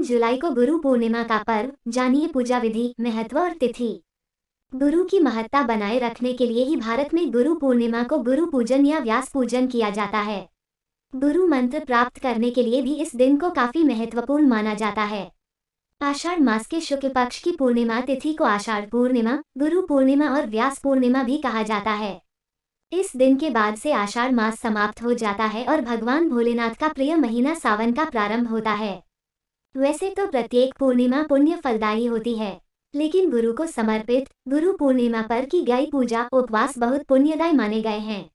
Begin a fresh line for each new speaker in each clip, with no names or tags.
3 जुलाई को गुरु पूर्णिमा का पर्व, जानिए पूजा विधि, महत्व और तिथि। गुरु की महत्ता बनाए रखने के लिए ही भारत में गुरु पूर्णिमा को गुरु पूजन या व्यास पूजन किया जाता है। गुरु मंत्र प्राप्त करने के लिए भी इस दिन को काफी महत्वपूर्ण माना जाता है। आषाढ़ मास के शुक्ल पक्ष की पूर्णिमा तिथि को आषाढ़ पूर्णिमा, गुरु पूर्णिमा और व्यास पूर्णिमा भी कहा जाता है। इस दिन के बाद से आषाढ़ मास समाप्त हो जाता है और भगवान भोलेनाथ का प्रिय महीना सावन का प्रारंभ होता है। वैसे तो प्रत्येक पूर्णिमा पुण्य फलदायी होती है, लेकिन गुरु को समर्पित गुरु पूर्णिमा पर की गई पूजा उपवास बहुत पुण्यदायी माने गए हैं।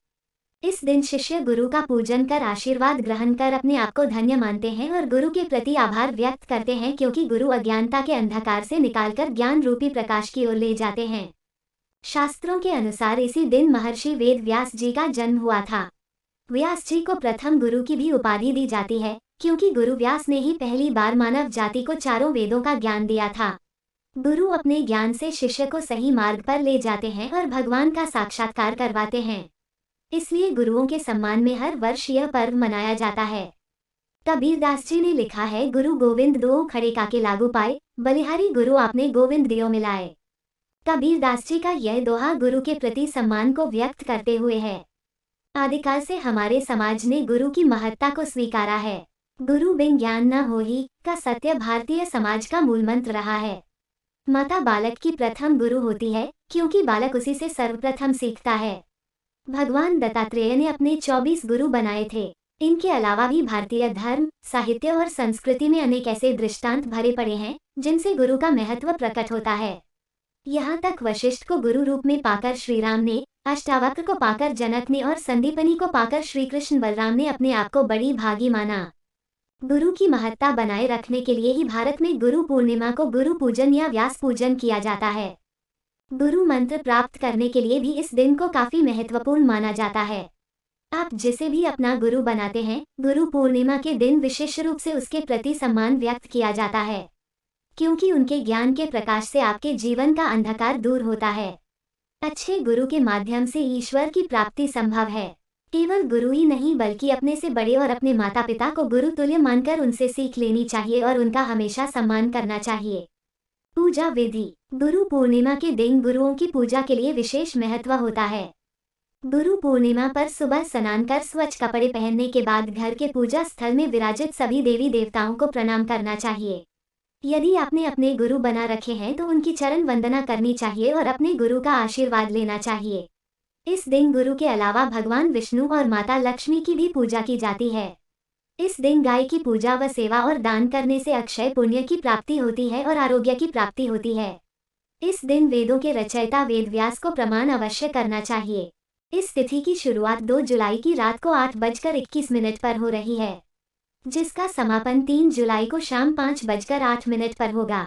इस दिन शिष्य गुरु का पूजन कर आशीर्वाद ग्रहण कर अपने आप को धन्य मानते हैं और गुरु के प्रति आभार व्यक्त करते हैं, क्योंकि गुरु अज्ञानता के अंधकार से निकालकर ज्ञान रूपी प्रकाश की ओर ले जाते हैं। शास्त्रों के अनुसार इसी दिन महर्षि वेद व्यास जी का जन्म हुआ था। व्यास जी को प्रथम गुरु की भी उपाधि दी जाती है, क्योंकि गुरु व्यास ने ही पहली बार मानव जाति को चारों वेदों का ज्ञान दिया था। गुरु अपने ज्ञान से शिष्य को सही मार्ग पर ले जाते हैं और भगवान का साक्षात्कार करवाते हैं। इसलिए गुरुओं के सम्मान में हर वर्ष यह पर्व मनाया जाता है। कबीरदास जी ने लिखा है, गुरु गोविंद दो खड़े काके लागू पाए, बलिहारी गुरु आपने गोविंद दियो मिलाए। कबीरदास जी का यह दोहा गुरु के प्रति सम्मान को व्यक्त करते हुए है। आदिकाल से हमारे समाज ने गुरु की महत्ता को स्वीकारा है। गुरु बिन ज्ञान न होहि का सत्य भारतीय समाज का मूल मंत्र रहा है। माता बालक की प्रथम गुरु होती है, क्योंकि बालक उसी से सर्वप्रथम सीखता है। भगवान दत्तात्रेय ने अपने 24 गुरु बनाए थे। इनके अलावा भी भारतीय धर्म, साहित्य और संस्कृति में अनेक ऐसे दृष्टांत भरे पड़े हैं जिनसे गुरु का महत्व प्रकट होता है। यहाँ तक वशिष्ठ को गुरु रूप में पाकर श्री राम ने, अष्टावक्र को पाकर जनक ने और संदीपनी को पाकर श्री कृष्ण बलराम ने अपने आप को बड़ी भागी माना। गुरु की महत्ता बनाए रखने के लिए ही भारत में गुरु पूर्णिमा को गुरु पूजन या व्यास पूजन किया जाता है। गुरु मंत्र प्राप्त करने के लिए भी इस दिन को काफी महत्वपूर्ण माना जाता है। आप जिसे भी अपना गुरु बनाते हैं, गुरु पूर्णिमा के दिन विशेष रूप से उसके प्रति सम्मान व्यक्त किया जाता है, क्योंकि उनके ज्ञान के प्रकाश से आपके जीवन का अंधकार दूर होता है। अच्छे गुरु के माध्यम से ईश्वर की प्राप्ति संभव है। केवल गुरु ही नहीं, बल्कि अपने से बड़े और अपने माता पिता को गुरु तुल्य मानकर उनसे सीख लेनी चाहिए और उनका हमेशा सम्मान करना चाहिए। पूजा विधि। गुरु पूर्णिमा के दिन गुरुओं की पूजा के लिए विशेष महत्व होता है। गुरु पूर्णिमा पर सुबह स्नान कर स्वच्छ कपड़े पहनने के बाद घर के पूजा स्थल में विराजित सभी देवी देवताओं को प्रणाम करना चाहिए। यदि आपने अपने गुरु बना रखे हैं तो उनकी चरण वंदना करनी चाहिए और अपने गुरु का आशीर्वाद लेना चाहिए। इस दिन गुरु के अलावा भगवान विष्णु और माता लक्ष्मी की भी पूजा की जाती है। इस दिन गाय की पूजा व सेवा और दान करने से अक्षय पुण्य की प्राप्ति होती है और आरोग्य की प्राप्ति होती है। इस दिन वेदों के रचयिता वेद व्यास को प्रणाम अवश्य करना चाहिए। इस तिथि की शुरुआत 2 जुलाई की रात को 8:21 पर हो रही है, जिसका समापन 3 जुलाई को शाम 5:08 पर होगा।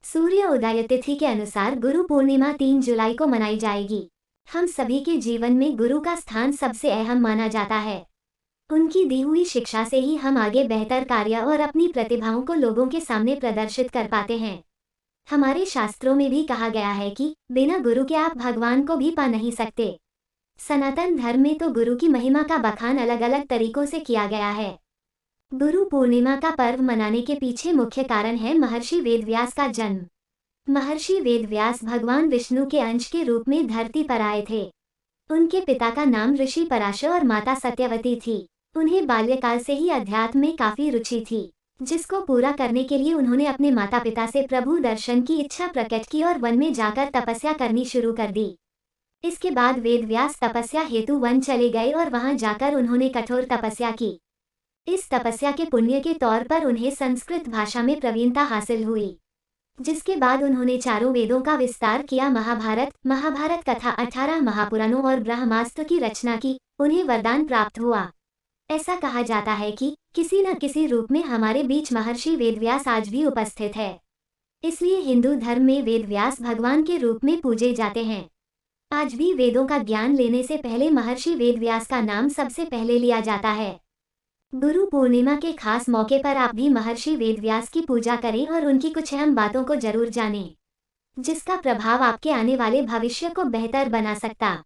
सूर्य उदय तिथि के अनुसार गुरु पूर्णिमा 3 जुलाई को मनाई जाएगी। हम सभी के जीवन में गुरु का स्थान सबसे अहम माना जाता है। उनकी दी हुई शिक्षा से ही हम आगे बेहतर कार्य और अपनी प्रतिभाओं को लोगों के सामने प्रदर्शित कर पाते हैं। हमारे शास्त्रों में भी कहा गया है कि बिना गुरु के आप भगवान को भी पा नहीं सकते। सनातन धर्म में तो गुरु की महिमा का बखान अलग अलग तरीकों से किया गया है। गुरु पूर्णिमा का पर्व मनाने के पीछे मुख्य कारण है महर्षि वेदव्यास का जन्म। महर्षि वेदव्यास भगवान विष्णु के अंश के रूप में धरती पर आए थे। उनके पिता का नाम ऋषि पराशर और माता सत्यवती थी। उन्हें बाल्यकाल से ही अध्यात्म में काफी रुचि थी, जिसको पूरा करने के लिए उन्होंने अपने माता पिता से प्रभु दर्शन की इच्छा प्रकट की और वन में जाकर तपस्या करनी शुरू कर दी। इसके बाद वेदव्यास तपस्या हेतु वन चले गए और वहां जाकर उन्होंने कठोर तपस्या की। इस तपस्या के पुण्य के तौर पर उन्हें संस्कृत भाषा में प्रवीणता हासिल हुई, जिसके बाद उन्होंने चारों वेदों का विस्तार किया। महाभारत कथा, 18 महापुराणों और ब्रह्मास्त्र की रचना की। उन्हें वरदान प्राप्त हुआ। ऐसा कहा जाता है कि किसी न किसी रूप में हमारे बीच महर्षि वेदव्यास आज भी उपस्थित है। इसलिए हिंदू धर्म में वेदव्यास भगवान के रूप में पूजे जाते हैं। आज भी वेदों का ज्ञान लेने से पहले महर्षि वेदव्यास का नाम सबसे पहले लिया जाता है। गुरु पूर्णिमा के खास मौके पर आप भी महर्षि वेदव्यास की पूजा करें और उनकी कुछ अहम बातों को जरूर जानें, जिसका प्रभाव आपके आने वाले भविष्य को बेहतर बना सकता